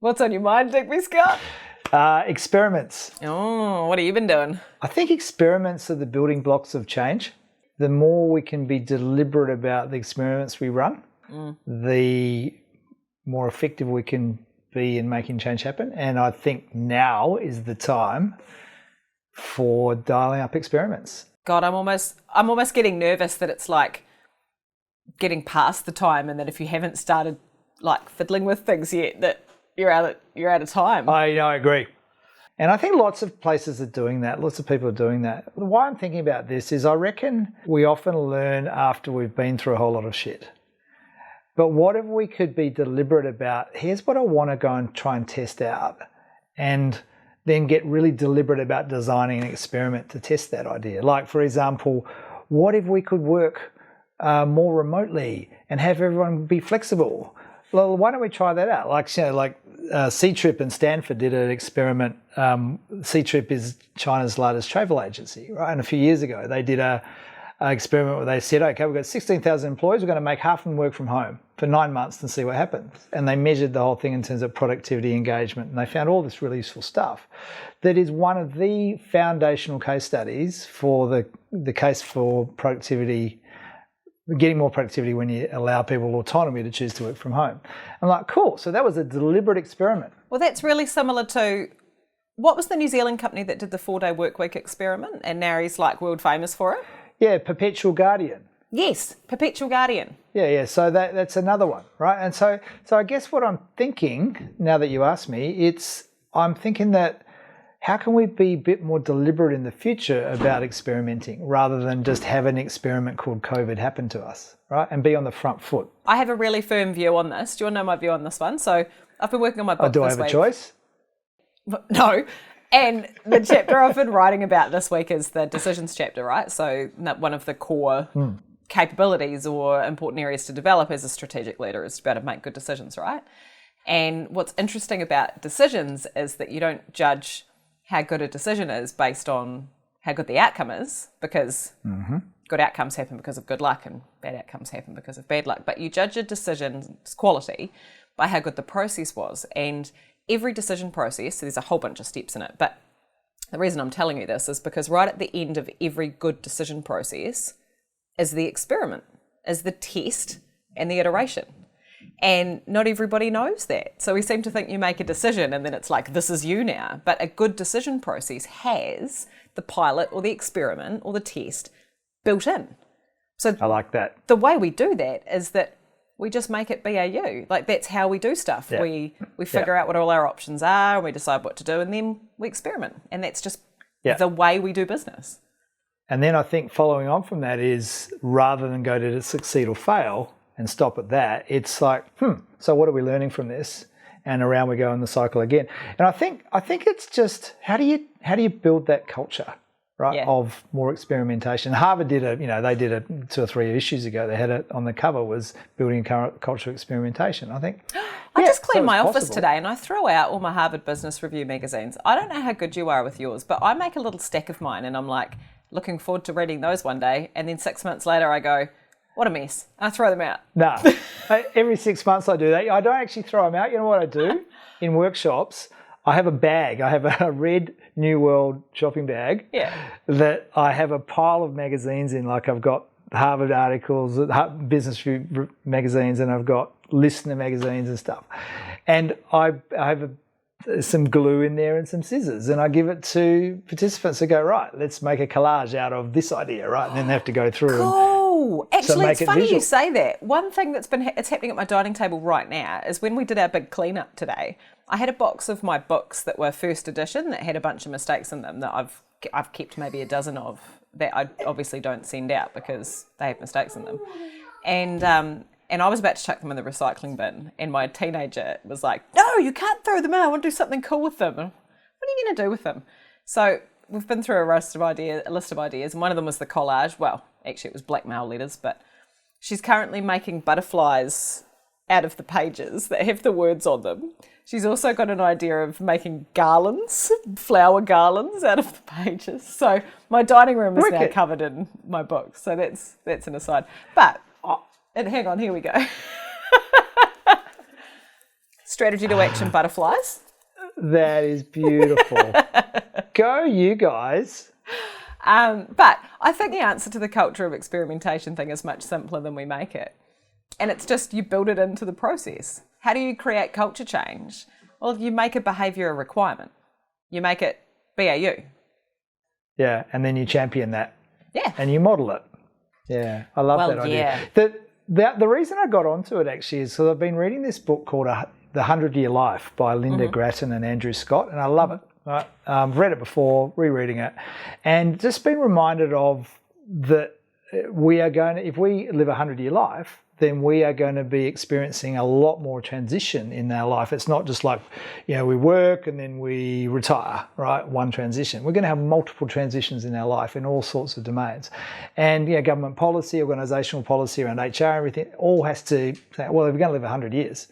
What's on your mind, Digby Scott? Experiments. Oh, what have you been doing? I think experiments are the building blocks of change. The more we can be deliberate about the experiments we run, the more effective we can be in making change happen. And I think now is the time for dialing up experiments. God, I'm almost getting nervous that it's like getting past the time, and that if you haven't started like fiddling with things yet, that you're out of time. I agree. And I think lots of places are doing that. Lots of people are doing that. Why I'm thinking about this is I reckon we often learn after we've been through a whole lot of shit. But what if we could be deliberate about, here's what I want to go and try and test out, and then get really deliberate about designing an experiment to test that idea. Like, for example, what if we could work more remotely and have everyone be flexible? Well, why don't we try that out? Like, C-Trip and Stanford did an experiment. C-Trip is China's largest travel agency, right? And a few years ago, they did an experiment where they said, okay, we've got 16,000 employees. We're going to make half of them work from home for 9 months and see what happens. And they measured the whole thing in terms of productivity, engagement, and they found all this really useful stuff. That is one of the foundational case studies for the case for productivity, getting more productivity when you allow people autonomy to choose to work from home. I'm like, cool. So that was a deliberate experiment. Well, that's really similar to, what was the New Zealand company that did the 4-day work week experiment, and now he's like world famous for it? Yeah, Perpetual Guardian. Yes, Perpetual Guardian. Yeah. So that's another one, right? And so I guess what I'm thinking, now that you ask me, I'm thinking that how can we be a bit more deliberate in the future about experimenting rather than just have an experiment called COVID happen to us, right? And be on the front foot. I have a really firm view on this. Do you want to know my view on this one? So I've been working on my book Do I this have week. a choice? No. And the chapter I've been writing about this week is the decisions chapter, right? So one of the core capabilities or important areas to develop as a strategic leader is to be able to make good decisions, right? And what's interesting about decisions is that you don't judge how good a decision is based on how good the outcome is, because good outcomes happen because of good luck and bad outcomes happen because of bad luck. But you judge a decision's quality by how good the process was. And every decision process, so there's a whole bunch of steps in it, but the reason I'm telling you this is because right at the end of every good decision process is the experiment, is the test and the iteration. And not everybody knows that. So we seem to think you make a decision and then it's like, this is you now. But a good decision process has the pilot or the experiment or the test built in. So I like that. The way we do that is that we just make it BAU. Like, that's how we do stuff. Yeah. We figure out what all our options are, and we decide what to do, and then we experiment. And that's just the way we do business. And then I think following on from that is, rather than go to succeed or fail and stop at that, it's like, so what are we learning from this? And around we go in the cycle again. And I think it's just, how do you build that culture, right? Of more experimentation. Harvard did they did it 2 or 3 issues ago. They had it on the cover, was building a culture of experimentation. I think. I just cleaned my office today and I throw out all my Harvard Business Review magazines. I don't know how good you are with yours, but I make a little stack of mine and I'm like looking forward to reading those one day. And then 6 months later I go, what a mess. I throw them out. No, every 6 months I do that. I don't actually throw them out. You know what I do? In workshops, I have a bag. I have a red New World shopping bag that I have a pile of magazines in. Like, I've got Harvard articles, Business Review magazines, and I've got listener magazines and stuff. And I have some glue in there and some scissors, and I give it to participants to go, right, let's make a collage out of this idea, right? And then they have to go through. Cool. Actually, it's funny visual. You say that. One thing it's happening at my dining table right now is when we did our big cleanup today, I had a box of my books that were first edition that had a bunch of mistakes in them that I've kept maybe a dozen of that I obviously don't send out because they have mistakes in them. And I was about to chuck them in the recycling bin, and my teenager was like, no, you can't throw them out. I want to do something cool with them. What are you going to do with them? So we've been through a list of ideas, and one of them was the collage. Well, actually it was blackmail letters, but she's currently making butterflies out of the pages that have the words on them. She's also got an idea of making garlands, flower garlands out of the pages. So my dining room is now covered in my books. So that's an aside. But, and hang on, here we go. Strategy to action butterflies. That is beautiful. Go, you guys. But I think the answer to the culture of experimentation thing is much simpler than we make it. And it's just you build it into the process. How do you create culture change? Well, you make a behaviour a requirement. You make it BAU. Yeah, and then you champion that. Yeah. And you model it. Yeah, I love that idea. The reason I got onto it actually is because I've been reading this book called The 100-Year Life by Linda Grattan and Andrew Scott, and I love it. Right? I've read it before, rereading it, and just been reminded of that we are going to, if we live a 100-year life, then we are going to be experiencing a lot more transition in our life. It's not just like, we work and then we retire, right? One transition. We're going to have multiple transitions in our life in all sorts of domains. And, government policy, organisational policy around HR, everything, all has to say, well, if we're going to live 100 years,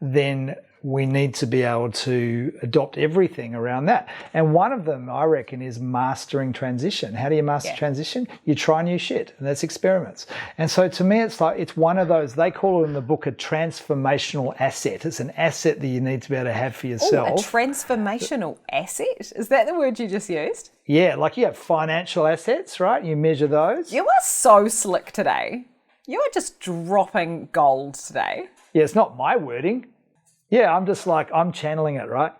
then we need to be able to adopt everything around that. And one of them, I reckon, is mastering transition. How do you master transition? You try new shit, and that's experiments. And so to me, it's one of those, they call it in the book a transformational asset. It's an asset that you need to be able to have for yourself. Ooh, a transformational asset? Is that the word you just used? Yeah, like you have financial assets, right? You measure those. You are so slick today. You are just dropping gold today. Yeah, it's not my wording. Yeah, I'm channeling it, right?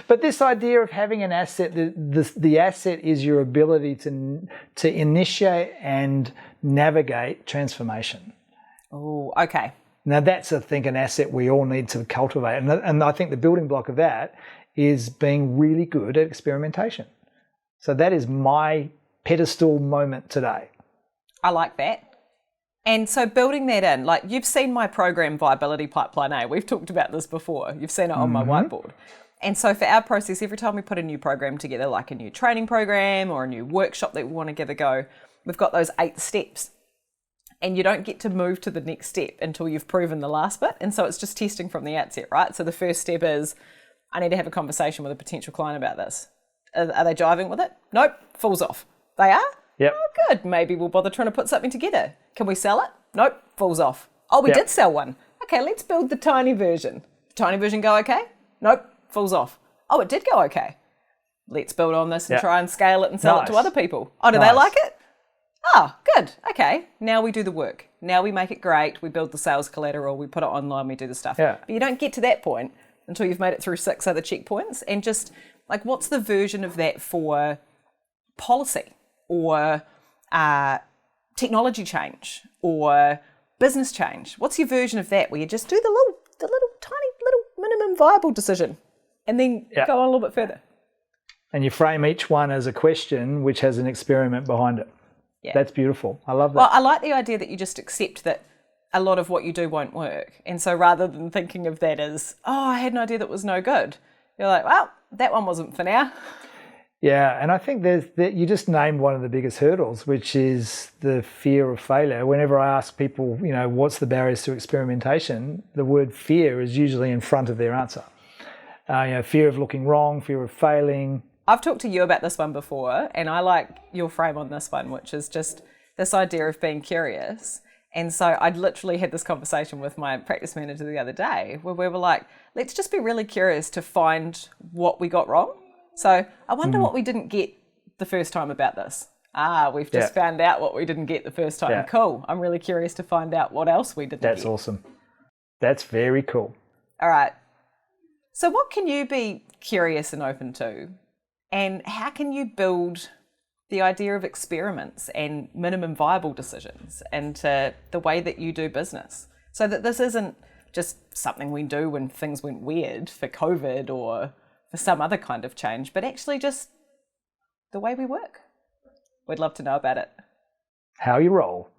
But this idea of having an asset, the asset is your ability to initiate and navigate transformation. Oh, okay. Now that's, I think, an asset we all need to cultivate. And I think the building block of that is being really good at experimentation. So that is my pedestal moment today. I like that. And so building that in, like you've seen my program Viability Pipeline A. We've talked about this before. You've seen it on my whiteboard. And so for our process, every time we put a new program together, like a new training program or a new workshop that we want to give a go, we've got those 8 steps. And you don't get to move to the next step until you've proven the last bit. And so it's just testing from the outset, right? So the first step is, I need to have a conversation with a potential client about this. Are they jiving with it? Nope, falls off. They are? Yep. Oh, good. Maybe we'll bother trying to put something together. Can we sell it? Nope, falls off. Oh, we did sell one. Okay, let's build the tiny version. The tiny version go okay? Nope, falls off. Oh, it did go okay. Let's build on this and try and scale it and sell it to other people. Oh, do they like it? Oh, good. Okay, now we do the work. Now we make it great. We build the sales collateral. We put it online. We do the stuff. Yeah. But you don't get to that point until you've made it through 6 other checkpoints. And just like, what's the version of that for policy or technology change or business change? What's your version of that where you just do the little tiny little minimum viable decision and then go on a little bit further? And you frame each one as a question which has an experiment behind it. Yeah. That's beautiful. I love that. Well, I like the idea that you just accept that a lot of what you do won't work. And so rather than thinking of that as, oh, I had an idea that was no good, you're like, well, that one wasn't for now. Yeah, and I think you just named one of the biggest hurdles, which is the fear of failure. Whenever I ask people, what's the barriers to experimentation, the word fear is usually in front of their answer. Fear of looking wrong, fear of failing. I've talked to you about this one before, and I like your frame on this one, which is just this idea of being curious. And so I'd literally had this conversation with my practice manager the other day where we were like, let's just be really curious to find what we got wrong. So I wonder what we didn't get the first time about this. We've just found out what we didn't get the first time. Yeah. Cool. I'm really curious to find out what else we didn't get. That's awesome. That's very cool. All right. So what can you be curious and open to? And how can you build the idea of experiments and minimum viable decisions into the way that you do business so that this isn't just something we do when things went weird for COVID or for some other kind of change, but actually just the way we work? We'd love to know about it. How you roll.